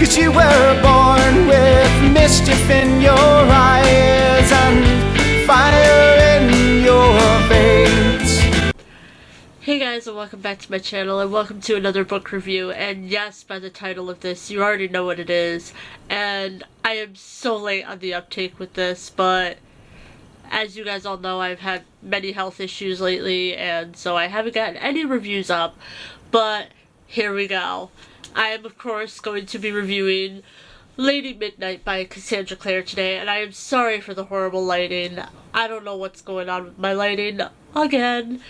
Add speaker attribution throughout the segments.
Speaker 1: 'cause you were born with mischief in your eyes and fire in your veins.
Speaker 2: Hey guys, and welcome back to my channel, and welcome to another book review. And yes, by the title of this, you already know what it is. And I am so late on the uptake with this, but as you guys all know, I've had many health issues lately, and so I haven't gotten any reviews up. But here we go. I am, of course, going to be reviewing Lady Midnight by Cassandra Clare today, and I am sorry for the horrible lighting. I don't know what's going on with my lighting again.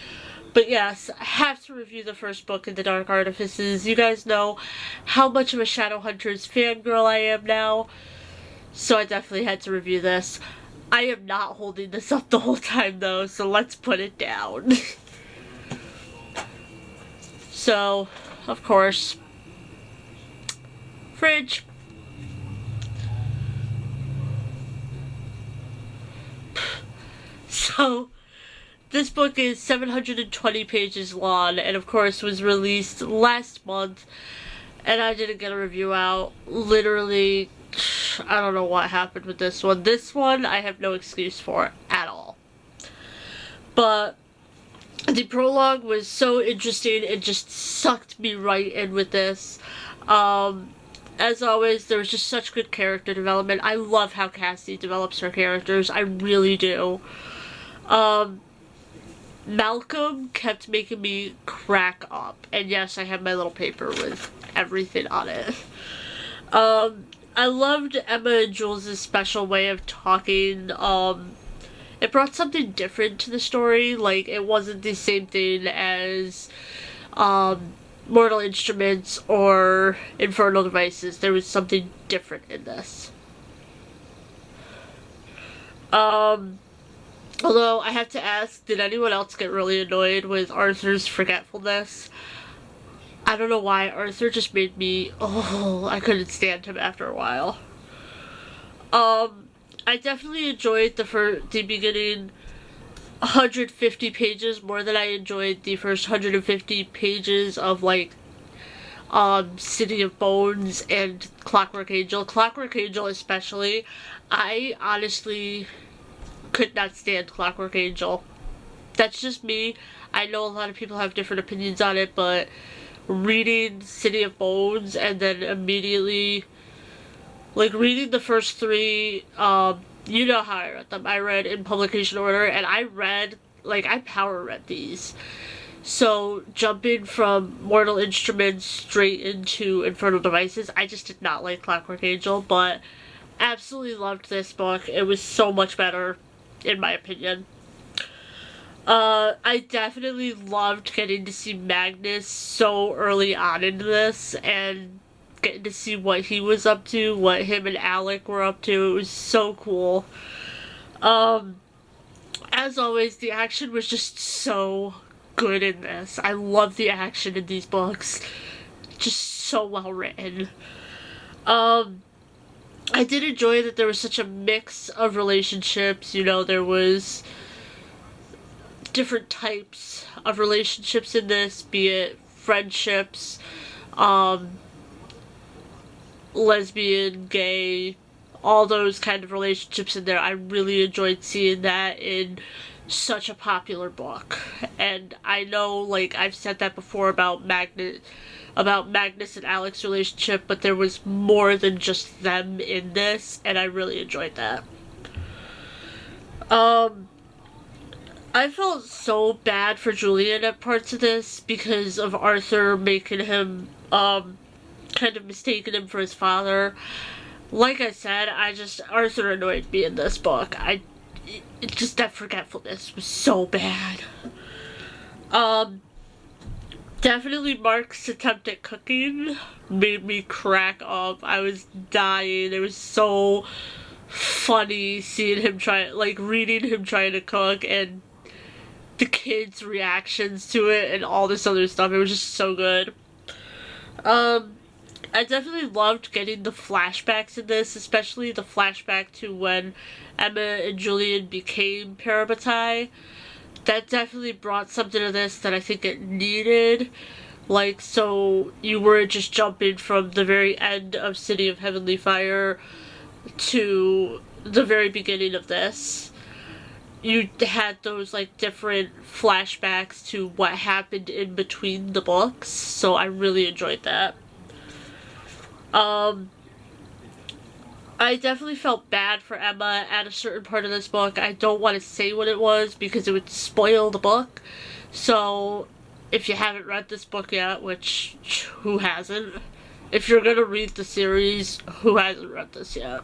Speaker 2: But yes, I have to review the first book in the Dark Artifices. You guys know how much of a Shadowhunters fangirl I am now, so I definitely had to review this. I am not holding this up the whole time though, so let's put it down. So, of course, fridge. So, this book is 720 pages long, and of course was released last month, and I didn't get a review out. Literally, I don't know what happened with this one. This one I have no excuse for at all. But the prologue was so interesting, it just sucked me right in with this. As always, there was just such good character development. I love how Cassie develops her characters, I really do. Malcolm kept making me crack up, and yes, I have my little paper with everything on it. I loved Emma and Jules' special way of talking. It brought something different to the story. Like, it wasn't the same thing as Mortal Instruments or Infernal Devices. There was something different in this. Although, I have to ask, did anyone else get really annoyed with Arthur's forgetfulness? I don't know why, Arthur just made me, I couldn't stand him after a while. I definitely enjoyed the beginning 150 pages more than I enjoyed the first 150 pages of, like, City of Bones and Clockwork Angel. Clockwork Angel especially, I honestly could not stand Clockwork Angel. That's just me. I know a lot of people have different opinions on it, but reading City of Bones and then immediately, like, reading the first three, you know how I read them. I read in publication order, and I power read these. So, jumping from Mortal Instruments straight into Infernal Devices, I just did not like Clockwork Angel, but absolutely loved this book. It was so much better, in my opinion. I definitely loved getting to see Magnus so early on into this, and getting to see what he was up to, what him and Alec were up to. It was so cool. As always, the action was just so good in this. I love the action in these books. Just so well written. I did enjoy that there was such a mix of relationships. You know, there was different types of relationships in this, be it friendships, lesbian, gay, all those kind of relationships in there. I really enjoyed seeing that in such a popular book. And I know, like, I've said that before about Magnus and Alec's relationship, but there was more than just them in this, and I really enjoyed that. I felt so bad for Julian at parts of this because of Arthur making him, kind of mistaking him for his father. Like I said, Arthur annoyed me in this book. That forgetfulness was so bad. Definitely Mark's attempt at cooking made me crack up. I was dying. It was so funny seeing him reading him trying to cook, and the kids' reactions to it and all this other stuff. It was just so good. I definitely loved getting the flashbacks in this, especially the flashback to when Emma and Julian became Parabatai. That definitely brought something to this that I think it needed. Like, so you weren't just jumping from the very end of City of Heavenly Fire to the very beginning of this. You had those, like, different flashbacks to what happened in between the books, so I really enjoyed that. I definitely felt bad for Emma at a certain part of this book. I don't want to say what it was because it would spoil the book. So, if you haven't read this book yet, which, who hasn't? If you're gonna read the series, who hasn't read this yet?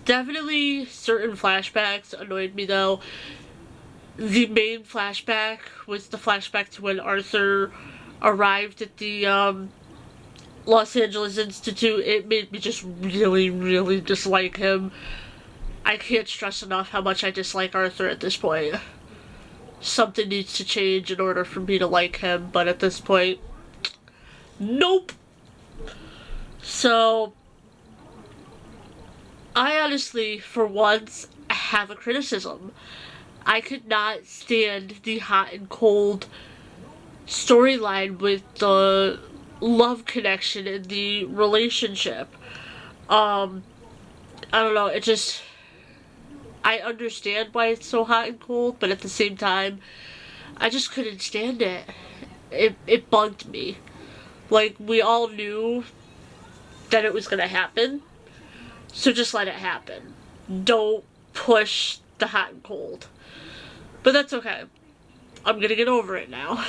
Speaker 2: Definitely certain flashbacks annoyed me though. The main flashback was the flashback to when Arthur arrived at the, Los Angeles Institute. It made me just really, really dislike him. I can't stress enough how much I dislike Arthur at this point. Something needs to change in order for me to like him, but at this point, nope! So, I honestly, for once, have a criticism. I could not stand the hot and cold storyline with the love connection in the relationship. I don't know, it just, I understand why it's so hot and cold, but at the same time, I just couldn't stand it. It bugged me. Like, we all knew that it was gonna happen, so just let it happen. Don't push the hot and cold. But that's okay. I'm gonna get over it now.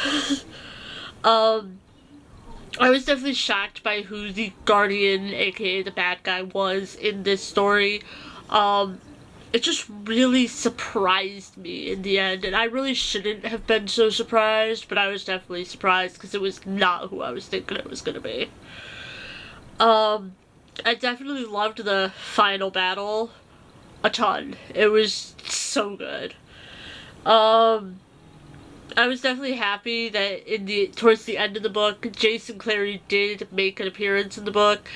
Speaker 2: I was definitely shocked by who the Guardian, aka the bad guy, was in this story. It just really surprised me in the end, and I really shouldn't have been so surprised, but I was definitely surprised because it was not who I was thinking it was gonna be. I definitely loved the final battle a ton. It was so good. I was definitely happy that towards the end of the book, Jason Clary did make an appearance in the book.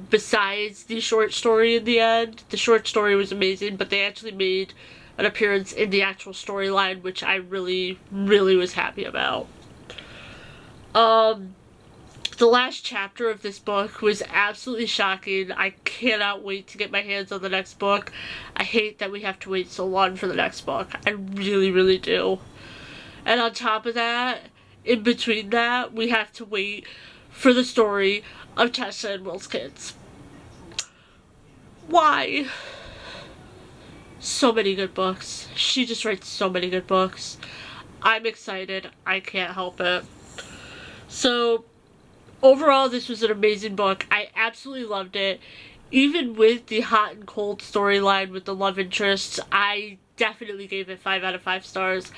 Speaker 2: Besides the short story in the end. The short story was amazing, but they actually made an appearance in the actual storyline, which I really, really was happy about. The last chapter of this book was absolutely shocking. I cannot wait to get my hands on the next book. I hate that we have to wait so long for the next book. I really, really do. And on top of that, in between that, we have to wait for the story of Tessa and Will's kids. Why? So many good books. She just writes so many good books. I'm excited. I can't help it. So, overall, this was an amazing book. I absolutely loved it. Even with the hot and cold storyline with the love interests, I definitely gave it 5 out of 5 stars.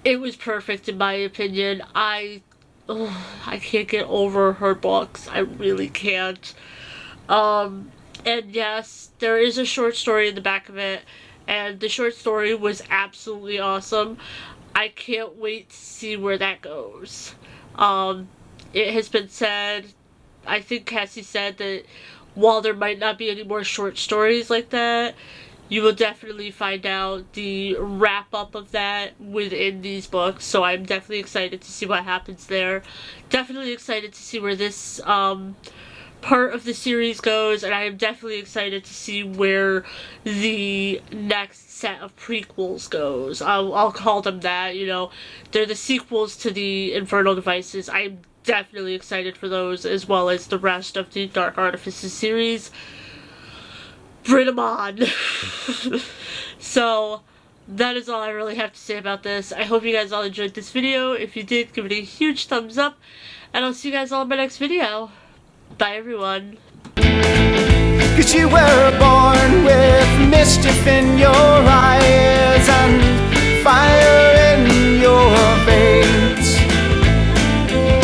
Speaker 2: It was perfect in my opinion. I can't get over her books. I really can't. And yes, there is a short story in the back of it, and the short story was absolutely awesome. I can't wait to see where that goes. It has been said, I think Cassie said that while there might not be any more short stories like that, you will definitely find out the wrap-up of that within these books, so I'm definitely excited to see what happens there. Definitely excited to see where this part of the series goes, and I am definitely excited to see where the next set of prequels goes. I'll call them that, you know. They're the sequels to the Infernal Devices. I'm definitely excited for those, as well as the rest of the Dark Artifices series. Bring them on! So, that is all I really have to say about this. I hope you guys all enjoyed this video. If you did, give it a huge thumbs up, and I'll see you guys all in my next video. Bye everyone.
Speaker 1: 'Cause you were born with